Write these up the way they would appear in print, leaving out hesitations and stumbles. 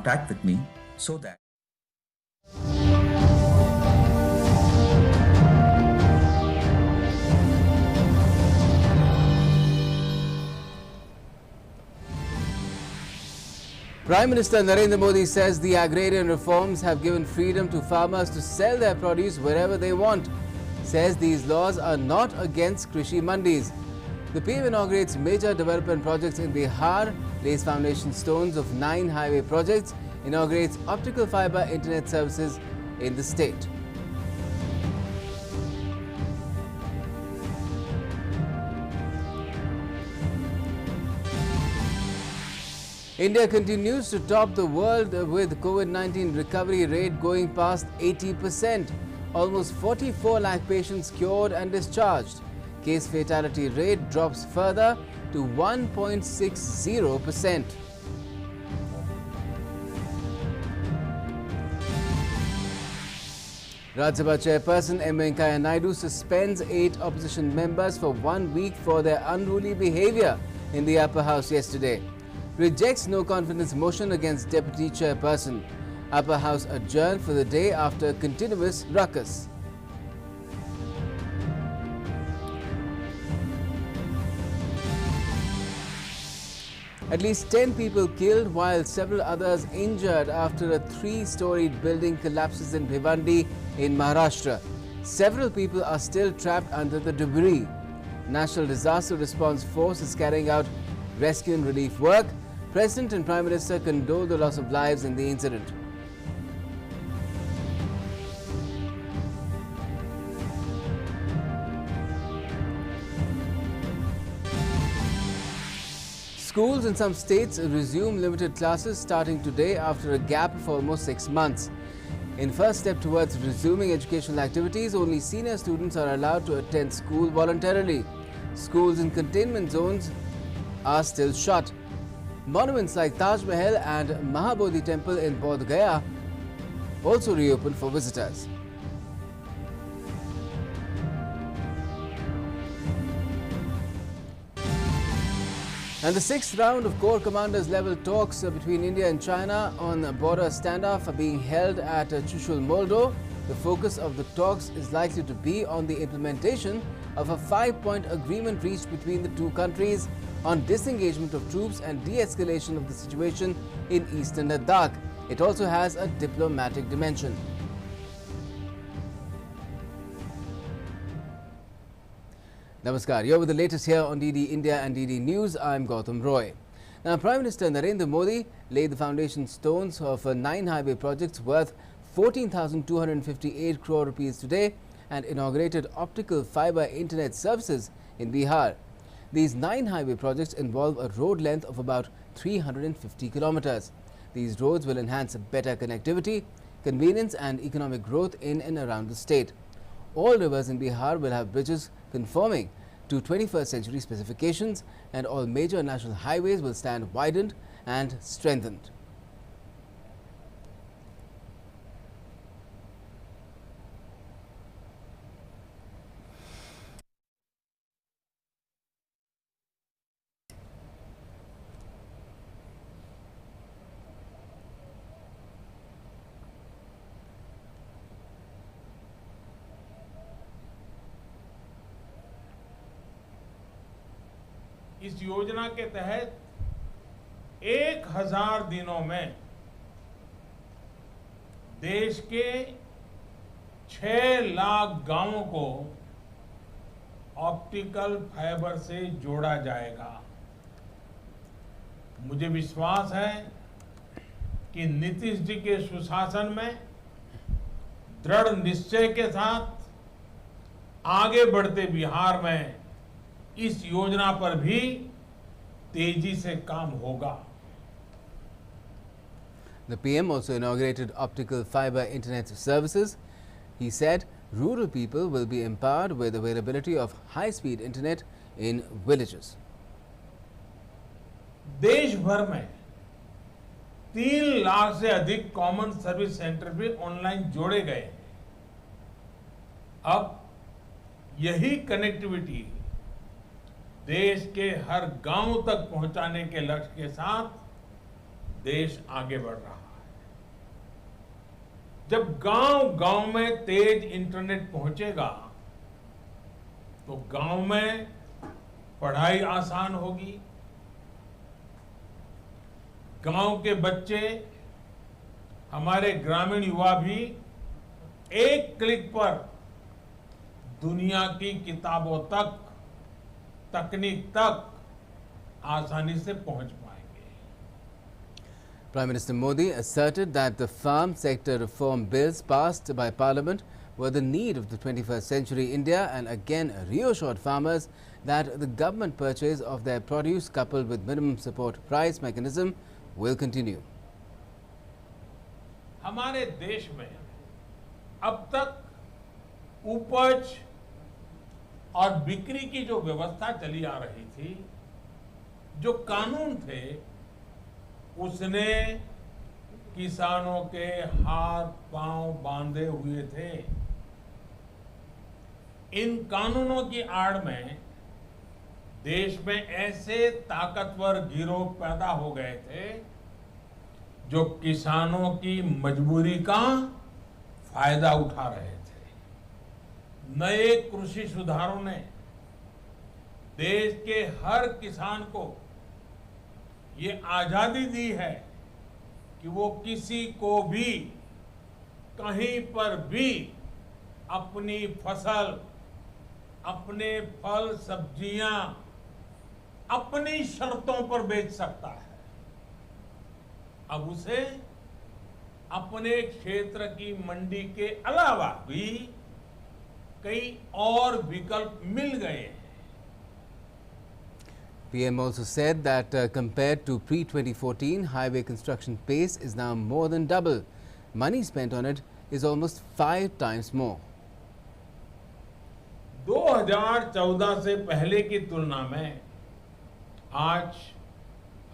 contact with me so that Prime Minister Narendra Modi says the agrarian reforms have given freedom to farmers to sell their produce wherever they want. Says these laws are not against Krishi Mandis. The PM inaugurates major development projects in Bihar, lays foundation stones of 9 highway projects, inaugurates optical fiber internet services in the state. India continues to top the world with COVID-19 recovery rate going past 80%. Almost 44 lakh patients cured and discharged. Case fatality rate drops further to 1.60%. Rajya Sabha Chairperson M. Venkaiah Naidu suspends 8 opposition members for 1 week for their unruly behaviour in the upper house yesterday. Rejects no confidence motion against Deputy Chairperson. Upper House adjourned for the day after continuous ruckus. At least 10 people killed while several others injured after a 3-storied building collapses in Bhiwandi in Maharashtra. Several people are still trapped under the debris. National Disaster Response Force is carrying out rescue and relief work. President and Prime Minister condole the loss of lives in the incident. Schools in some states resume limited classes starting today after a gap of almost 6 months. In first step towards resuming educational activities, only senior students are allowed to attend school voluntarily. Schools in containment zones are still shut. Monuments like Taj Mahal and Mahabodhi Temple in Bodh Gaya also reopened for visitors. And the 6th round of Corps Commanders level talks between India and China on border standoff are being held at Chushul, Moldo. The focus of the talks is likely to be on the implementation of a 5-point agreement reached between the two countries on disengagement of troops and de-escalation of the situation in eastern Ladakh. It also has a diplomatic dimension. Namaskar, you're with the latest here on DD India and DD News. I'm Gautam Roy. Now, Prime Minister Narendra Modi laid the foundation stones of 9 highway projects worth 14,258 crore rupees today and inaugurated optical fiber internet services in Bihar. These 9 highway projects involve a road length of about 350 kilometers. These roads will enhance better connectivity, convenience and economic growth in and around the state. All rivers in Bihar will have bridges conforming to 21st century specifications, and all major national highways will stand widened and strengthened. इस योजना के तहत 1000 दिनों में देश के 6 लाख गांवों को ऑप्टिकल फाइबर से जोड़ा जाएगा। मुझे विश्वास है कि नीतीश जी के सुशासन में दृढ़ निश्चय के साथ आगे बढ़ते बिहार में इस योजना पर भी तेजी से काम होगा। The PM also inaugurated optical fiber internet services. He said rural people will be empowered with availability of high-speed internet in villages. देश भर में 3 लाख से अधिक कॉमन सर्विस सेंटर भी ऑनलाइन जोड़े गए। अब यही कनेक्टिविटी देश के हर गांव तक पहुंचाने के लक्ष्य के साथ देश आगे बढ़ रहा है। जब गांव-गांव में तेज इंटरनेट पहुंचेगा तो गांव में पढ़ाई आसान होगी, गांव के बच्चे, हमारे ग्रामीण युवा भी एक क्लिक पर दुनिया की किताबों तक, तकनीक तक आसानी से पहुंच पाएंगे। Prime Minister Modi asserted that the farm sector reform bills passed by Parliament were the need of the 21st century India, and again reassured farmers that the government purchase of their produce coupled with minimum support price mechanism will continue. हमारे देश में अब तक उपज और बिक्री की जो व्यवस्था चली आ रही थी, जो कानून थे, उसने किसानों के हाथ पांव बांधे हुए थे। इन कानूनों की आड़ में देश में ऐसे ताकतवर गिरोह पैदा हो गए थे जो किसानों की मजबूरी का फायदा उठा रहे थे। नए कृषि सुधारों ने देश के हर किसान को ये आजादी दी है कि वो किसी को भी कहीं पर भी अपनी फसल, अपने फल सब्जियां अपनी शर्तों पर बेच सकता है। अब उसे अपने क्षेत्र की मंडी के अलावा भी कई और विकल्प मिल गए हैं। PM also said that compared to pre-2014, highway construction pace is now more than double. Money spent on it is almost 5 times more. 2014 से पहले की तुलना में आज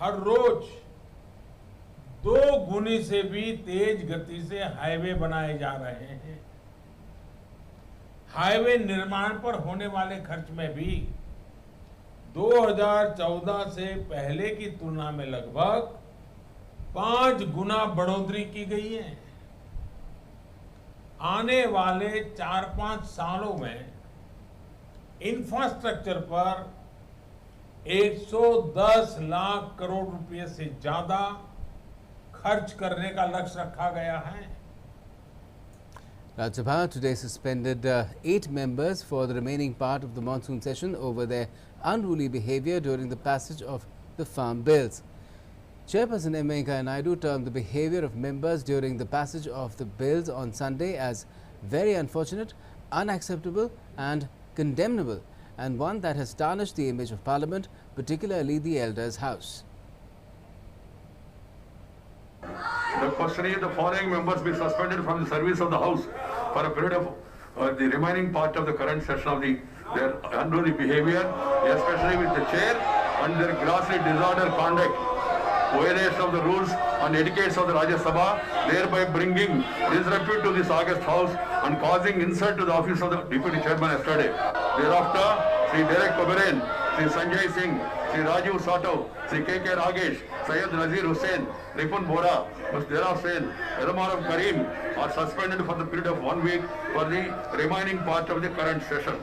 हर रोज 2 गुनी से भी तेज गति से हाईवे बनाए जा रहे हैं। हाईवे निर्माण पर होने वाले खर्च में भी 2014 से पहले की तुलना में लगभग 5 गुना बढ़ोतरी की गई है। आने वाले 4-5 सालों में इंफ्रास्ट्रक्चर पर 110 लाख करोड़ रुपए से ज्यादा खर्च करने का लक्ष्य रखा गया है। Rajya Sabha today suspended 8 members for the remaining part of the monsoon session over their unruly behavior during the passage of the farm bills. Chairperson M. Venkaiah Naidu termed the behavior of members during the passage of the bills on Sunday as very unfortunate, unacceptable and condemnable, and one that has tarnished the image of Parliament, particularly the Elders' House. The question is the following members be suspended from the service of the House for a period of the remaining part of the current session of their unruly behavior, especially with the chair and their grossly disorder conduct, violation of the rules and etiquettes of the Rajya Sabha, thereby bringing disrepute to this august House and causing insult to the office of the Deputy Chairman yesterday. Thereafter, Sri Derek Koberin, Sri Sanjay Singh, Sri Rajiv Sato, Sri K.K. Ragesh, Syed Nazir Hussain, Ripun Bora, Musdera Hussain, Edamaram Karim are suspended for the period of 1 week for the remaining part of the current session.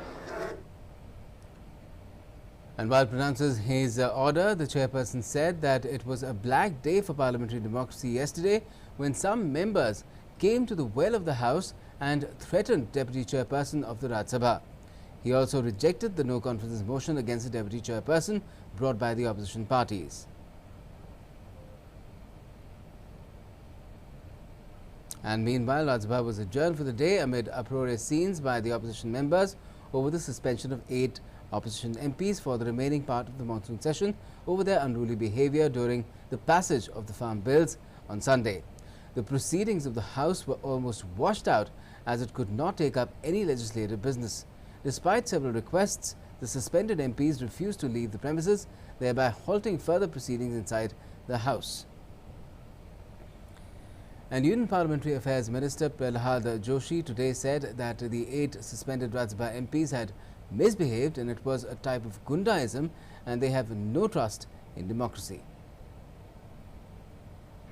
And while pronouncing his order, the chairperson said that it was a black day for parliamentary democracy yesterday when some members came to the well of the House and threatened Deputy Chairperson of the Rajya Sabha. He also rejected the no-confidence motion against the Deputy Chairperson brought by the opposition parties. And meanwhile, Rajya Sabha was adjourned for the day amid uproarious scenes by the opposition members over the suspension of 8 opposition MPs for the remaining part of the monsoon session over their unruly behavior during the passage of the farm bills on Sunday. The proceedings of the House were almost washed out as it could not take up any legislative business. Despite several requests, the suspended MPs refused to leave the premises, thereby halting further proceedings inside the House. And Union Parliamentary Affairs Minister Prahlad Joshi today said that the 8 suspended Rajya Sabha MPs had misbehaved and it was a type of Gundaism and they have no trust in democracy.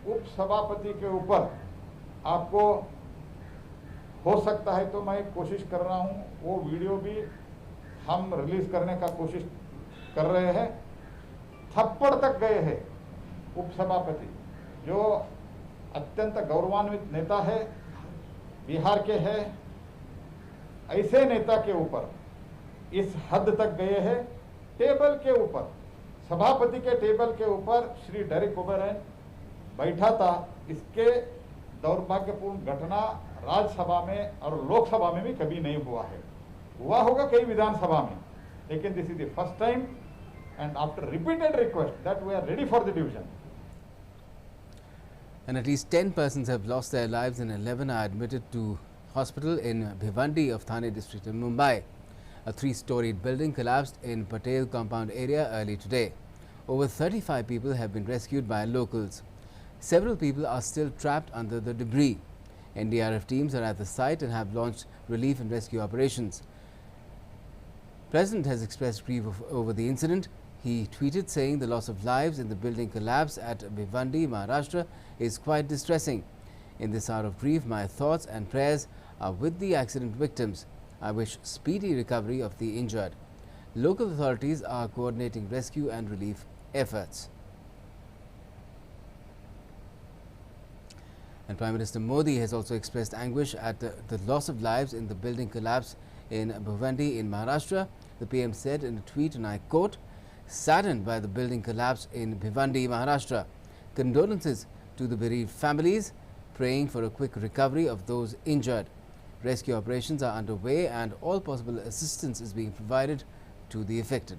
उप सभापति के ऊपर आपको हो सकता है तो मैं कोशिश कर रहा हूँ, वो वीडियो भी हम रिलीज करने का कोशिश कर रहे हैं। थप्पड़ तक गए हैं उपसभापति, जो अत्यंत गौरवान्वित नेता है, बिहार के है, ऐसे नेता के ऊपर इस हद तक गए हैं। टेबल के ऊपर, सभापति के टेबल के ऊपर श्री डेरेक ओबरायन बैठा था। इसके दौर्भाग्यपूर्ण घटना राज्यसभा में और लोकसभा में भी कभी नहीं हुआ है। हुआ होगा कई विधानसभा में, लेकिन this is the first time, and after repeated request that we are ready for the division. And at least 10 persons have lost their lives and 11 are admitted to hospital in Bhiwandi of Thane district in Mumbai. A 3-storied building collapsed in Patel compound area early today. Over 35 people have been rescued by locals. Several people are still trapped under the debris. NDRF teams are at the site and have launched relief and rescue operations. President has expressed grief over the incident. He tweeted saying the loss of lives in the building collapse at Bhiwandi, Maharashtra is quite distressing. In this hour of grief, my thoughts and prayers are with the accident victims. I wish speedy recovery of the injured. Local authorities are coordinating rescue and relief efforts. And Prime Minister Modi has also expressed anguish at the loss of lives in the building collapse in Bhiwandi in Maharashtra. The PM said in a tweet, and I quote, "Saddened by the building collapse in Bhiwandi, Maharashtra. Condolences to the bereaved families, praying for a quick recovery of those injured. Rescue operations are underway and all possible assistance is being provided to the affected."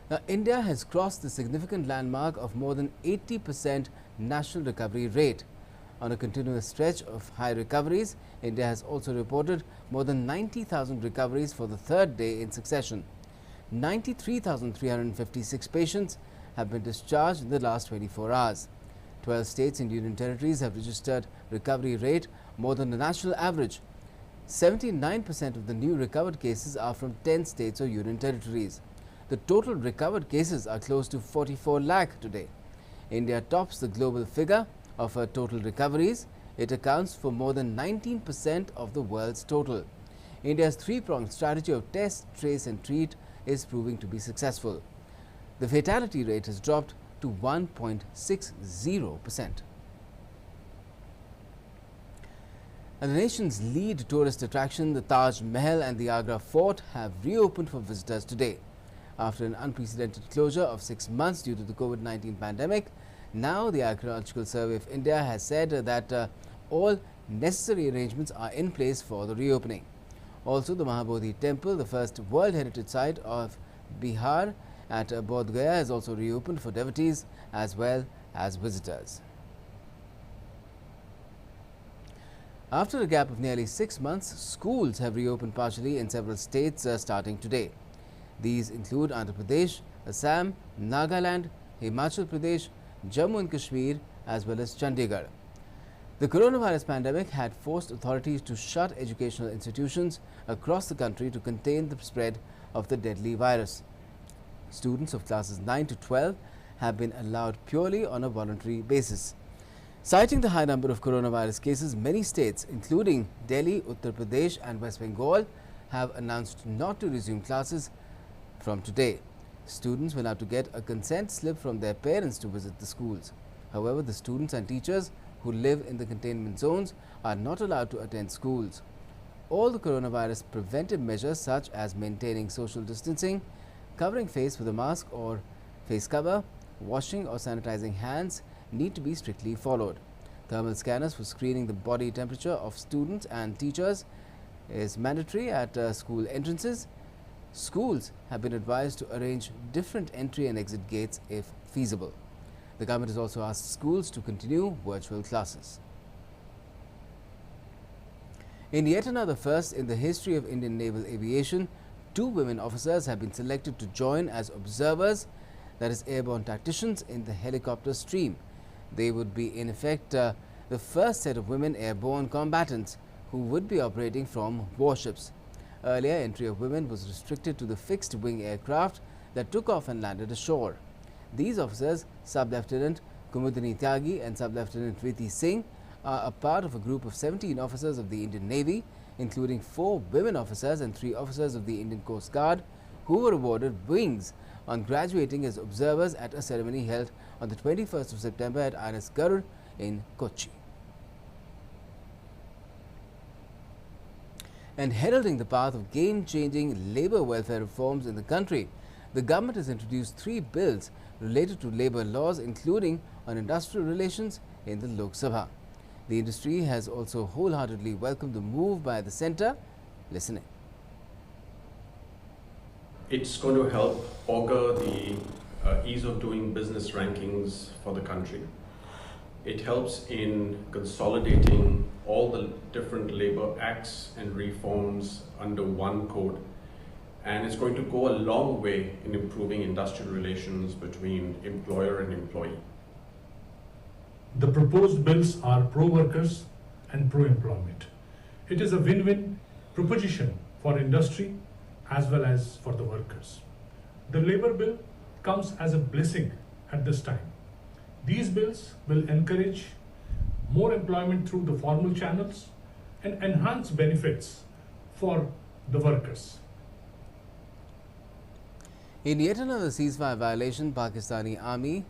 Now, India has crossed the significant landmark of more than 80% national recovery rate. On a continuous stretch of high recoveries, India has also reported more than 90,000 recoveries for the third day in succession. 93,356 patients have been discharged in the last 24 hours. 12 states and union territories have registered recovery rate more than the national average. 79% of the new recovered cases are from 10 states or union territories. The total recovered cases are close to 44 lakh today. India tops the global figure of total recoveries. It accounts for more than 19% of the world's total. India's three-pronged strategy of test, trace and treat is proving to be successful. The fatality rate has dropped to 1.60%. And the nation's lead tourist attraction, the Taj Mahal and the Agra Fort, have reopened for visitors today. After an unprecedented closure of 6 months due to the COVID-19 pandemic, now the Archaeological Survey of India has said that all necessary arrangements are in place for the reopening. Also, the Mahabodhi Temple, the first World Heritage Site of Bihar at Bodh Gaya, has also reopened for devotees as well as visitors. After a gap of nearly 6 months, schools have reopened partially in several states starting today. These include Andhra Pradesh, Assam, Nagaland, Himachal Pradesh, Jammu and Kashmir as well as Chandigarh. The coronavirus pandemic had forced authorities to shut educational institutions across the country to contain the spread of the deadly virus. Students of classes 9 to 12 have been allowed purely on a voluntary basis. Citing the high number of coronavirus cases, many states including Delhi, Uttar Pradesh and West Bengal have announced not to resume classes from today. Students will have to get a consent slip from their parents to visit the schools. However, the students and teachers who live in the containment zones are not allowed to attend schools. All the coronavirus preventive measures such as maintaining social distancing, covering face with a mask or face cover, washing or sanitizing hands need to be strictly followed. Thermal scanners for screening the body temperature of students and teachers is mandatory at school entrances. Schools have been advised to arrange different entry and exit gates if feasible. The government has also asked schools to continue virtual classes. In yet another first in the history of Indian naval aviation, 2 women officers have been selected to join as observers, that is airborne tacticians, in the helicopter stream. They would be in effect the first set of women airborne combatants who would be operating from warships. Earlier, entry of women was restricted to the fixed-wing aircraft that took off and landed ashore. These officers, Sub-Lieutenant Kumudini Tyagi and Sub-Lieutenant Riti Singh, are a part of a group of 17 officers of the Indian Navy, including 4 women officers and 3 officers of the Indian Coast Guard, who were awarded wings on graduating as observers at a ceremony held on the 21st of September at INS Garud in Kochi. And heralding the path of game-changing labour welfare reforms in the country, the government has introduced 3 bills related to labour laws, including on industrial relations in the Lok Sabha. The industry has also wholeheartedly welcomed the move by the centre. Listen in. It's going to help augur the ease of doing business rankings for the country. It helps in consolidating all the different labor acts and reforms under one code. And it's going to go a long way in improving industrial relations between employer and employee. The proposed bills are pro-workers and pro-employment. It is a win-win proposition for industry as well as for the workers. The labour bill comes as a blessing at this time. These bills will encourage more employment through the formal channels and enhance benefits for the workers. In yet another ceasefire violation, Pakistani army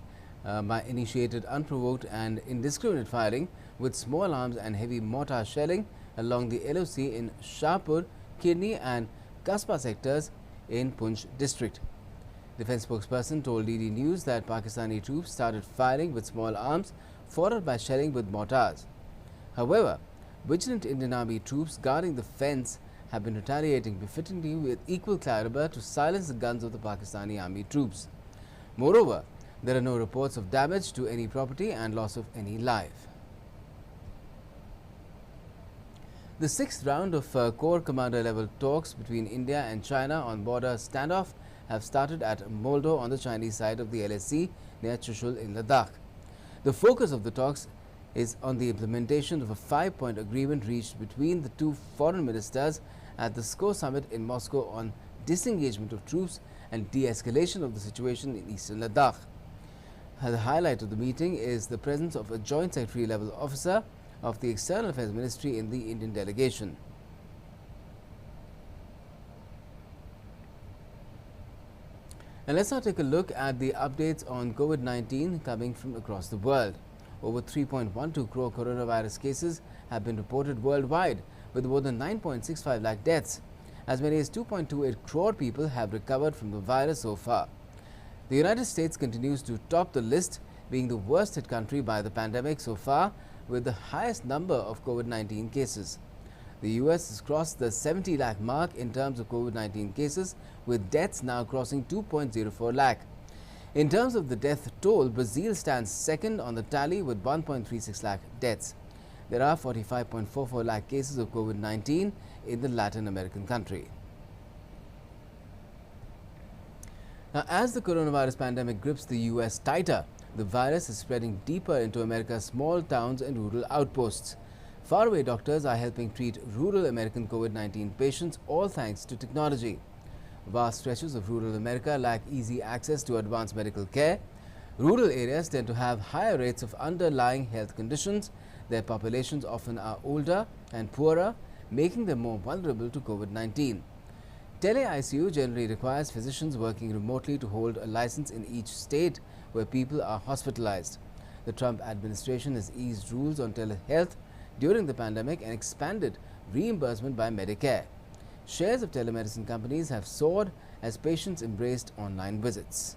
initiated unprovoked and indiscriminate firing with small arms and heavy mortar shelling along the LOC in Shahpur, Kirni and Kaspa sectors in Poonch district. Defence spokesperson told DD News that Pakistani troops started firing with small arms, followed by shelling with mortars. However, vigilant Indian Army troops guarding the fence have been retaliating befittingly with equal caliber to silence the guns of the Pakistani army troops. Moreover, there are no reports of damage to any property and loss of any life. The 6th round of Corps Commander level talks between India and China on border standoff have started at Moldo on the Chinese side of the LAC near Chushul in Ladakh. The focus of the talks is on the implementation of a 5-point agreement reached between the 2 foreign ministers at the SCO summit in Moscow on disengagement of troops and de-escalation of the situation in eastern Ladakh. The highlight of the meeting is the presence of a joint secretary level officer of the External Affairs Ministry in the Indian delegation. And let's now take a look at the updates on COVID-19 coming from across the world. Over 3.12 crore coronavirus cases have been reported worldwide, with more than 9.65 lakh deaths. As many as 2.28 crore people have recovered from the virus so far. The United States continues to top the list, being the worst hit country by the pandemic so far, with the highest number of COVID-19 cases. The US has crossed the 70 lakh mark in terms of COVID-19 cases, with deaths now crossing 2.04 lakh. In terms of the death toll, Brazil stands second on the tally with 1.36 lakh deaths. There are 45.44 lakh cases of COVID-19 in the Latin American country. Now, as the coronavirus pandemic grips the US tighter, the virus is spreading deeper into America's small towns and rural outposts. Faraway doctors are helping treat rural American COVID-19 patients, all thanks to technology. Vast stretches of rural America lack easy access to advanced medical care. Rural areas tend to have higher rates of underlying health conditions. Their populations often are older and poorer, making them more vulnerable to COVID-19. Tele-ICU generally requires physicians working remotely to hold a license in each state where people are hospitalized. The Trump administration has eased rules on telehealth during the pandemic and expanded reimbursement by Medicare. Shares of telemedicine companies have soared as patients embraced online visits.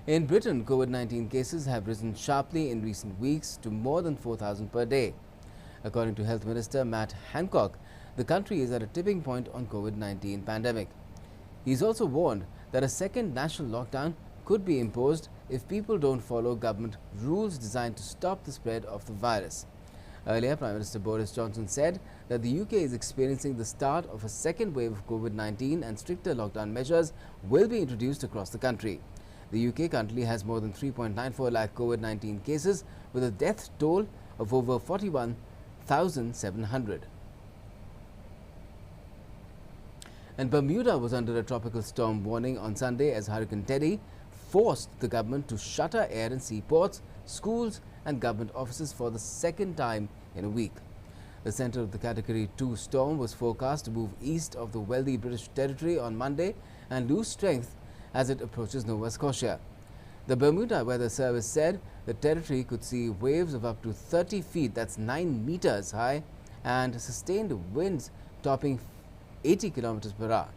In Britain, COVID-19 cases have risen sharply in recent weeks to more than 4,000 per day. According to Health Minister Matt Hancock, the country is at a tipping point on COVID-19 pandemic. He's also warned that a second national lockdown could be imposed if people don't follow government rules designed to stop the spread of the virus. Earlier, Prime Minister Boris Johnson said that the UK is experiencing the start of a second wave of COVID-19 and stricter lockdown measures will be introduced across the country. The UK currently has more than 3.94 lakh COVID-19 cases with a death toll of over 41,700. And Bermuda was under a tropical storm warning on Sunday as Hurricane Teddy forced the government to shutter air and sea ports, schools and government offices for the second time in a week. The centre of the Category 2 storm was forecast to move east of the wealthy British territory on Monday and lose strength as it approaches Nova Scotia. The Bermuda Weather Service said the territory could see waves of up to 30 feet, that's 9 meters high, and sustained winds topping 80 kilometers per hour.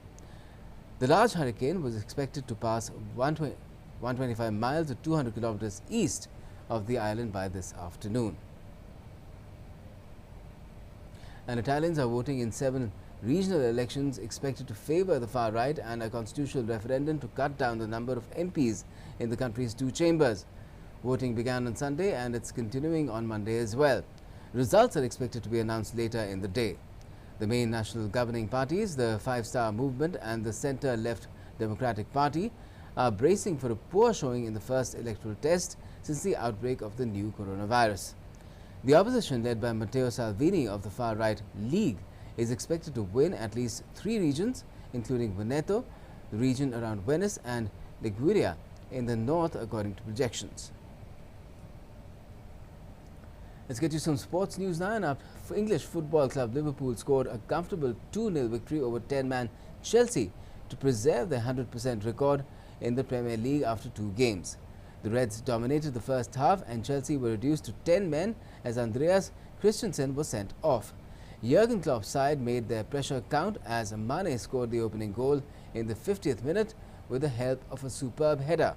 The large hurricane was expected to pass 125 miles or 200 kilometers east of the island by this afternoon. And Italians are voting in 7 regional elections expected to favour the far right and a constitutional referendum to cut down the number of MPs in the country's 2 chambers. Voting began on Sunday and it's continuing on Monday as well. Results are expected to be announced later in the day. The main national governing parties, the Five Star Movement and the centre-left Democratic Party, are bracing for a poor showing in the first electoral test since the outbreak of the new coronavirus. The opposition, led by Matteo Salvini of the far-right League, is expected to win at least 3 regions, including Veneto, the region around Venice and Liguria in the north, according to projections. Let's get you some sports news now. And English football club Liverpool scored a comfortable 2-0 victory over 10-man Chelsea to preserve their 100% record in the Premier League after 2 games. The Reds dominated the first half and Chelsea were reduced to 10 men as Andreas Christensen was sent off. Jurgen Klopp's side made their pressure count as Mane scored the opening goal in the 50th minute with the help of a superb header.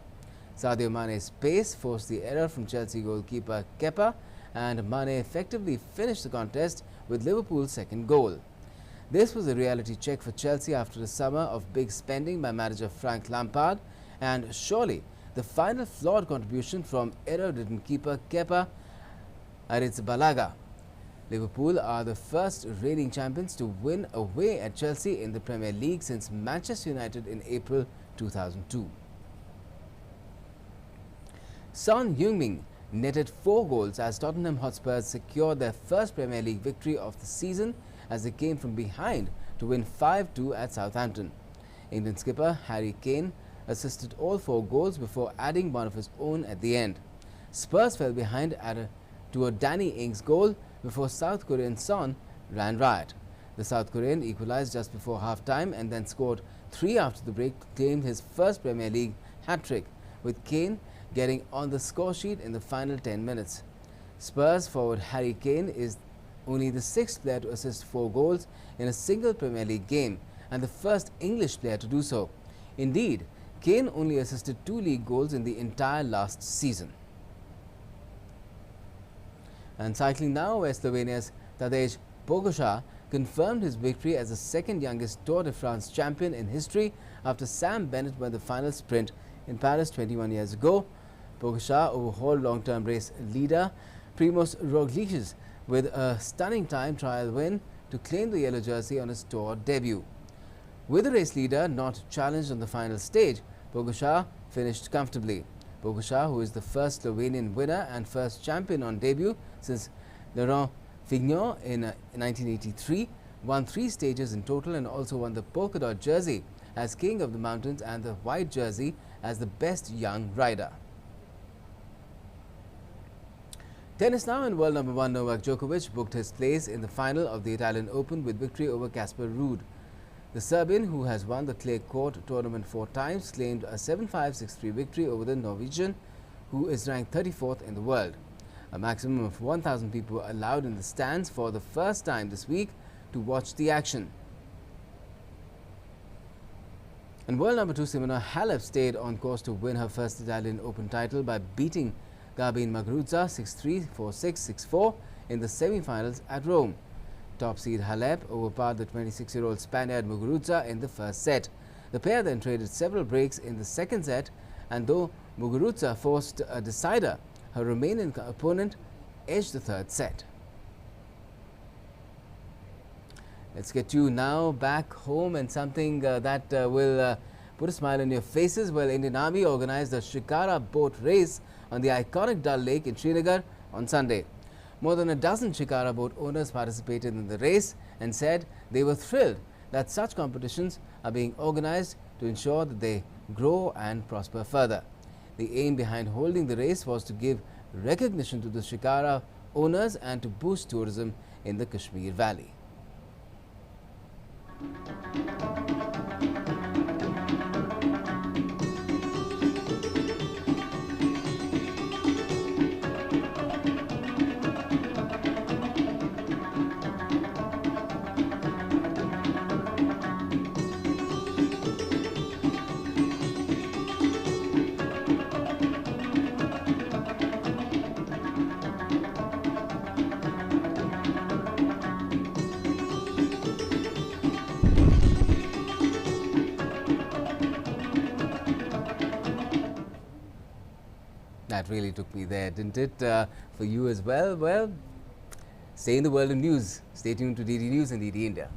Sadio Mane's pace forced the error from Chelsea goalkeeper Kepa, and Mane effectively finished the contest with Liverpool's second goal. This was a reality check for Chelsea after a summer of big spending by manager Frank Lampard, and surely the final flawed contribution from error-ridden keeper Kepa Arrizabalaga. Liverpool are the first reigning champions to win away at Chelsea in the Premier League since Manchester United in April 2002. Son Heung-min netted 4 goals as Tottenham Hotspurs secured their first Premier League victory of the season as they came from behind to win 5-2 at Southampton. England skipper Harry Kane assisted all 4 goals before adding one of his own at the end. Spurs fell behind to a Danny Ings goal before South Korean Son ran riot. The South Korean equalized just before half-time and then scored 3 after the break to claim his first Premier League hat-trick, with Kane getting on the score sheet in the final 10 minutes. Spurs forward Harry Kane is only the 6th player to assist 4 goals in a single Premier League game and the first English player to do so. Indeed, Kane only assisted 2 league goals in the entire last season. And cycling now, where Slovenia's Tadej Pogačar confirmed his victory as the second youngest Tour de France champion in history after Sam Bennett won the final sprint in Paris 21 years ago. Pogačar overhauled long-term race leader Primož Roglič with a stunning time trial win to claim the yellow jersey on his Tour debut. With the race leader not challenged on the final stage, Pogačar finished comfortably. Pogačar, who is the first Slovenian winner and first champion on debut since Laurent Fignon in 1983, won 3 stages in total and also won the polka dot jersey as King of the Mountains and the white jersey as the best young rider. Tennis now, and world number 1 Novak Djokovic booked his place in the final of the Italian Open with victory over Casper Ruud. The Serbian, who has won the clay court tournament 4 times, claimed a 7-5, 6-3 victory over the Norwegian, who is ranked 34th in the world. A maximum of 1,000 people were allowed in the stands for the first time this week to watch the action. And world number 2 Simona Halep stayed on course to win her first Italian Open title by beating Gabin Muguruza 6-3, 4-6, 6-4 in the semi-finals at Rome. Top seed Halep overpowered the 26-year-old Spaniard Muguruza in the first set. The pair then traded several breaks in the second set, and though Muguruza forced a decider, her Romanian opponent edged the third set. Let's get you now back home and something that will put a smile on your faces. Well, Indian Army organized a Shikara boat race on the iconic Dal Lake in Srinagar on Sunday. More than a dozen Shikara boat owners participated in the race and said they were thrilled that such competitions are being organized to ensure that they grow and prosper further. The aim behind holding the race was to give recognition to the shikara owners and to boost tourism in the Kashmir Valley. That really took me there, didn't it? For you as well? Well, stay in the world of news. Stay tuned to DD News and DD India.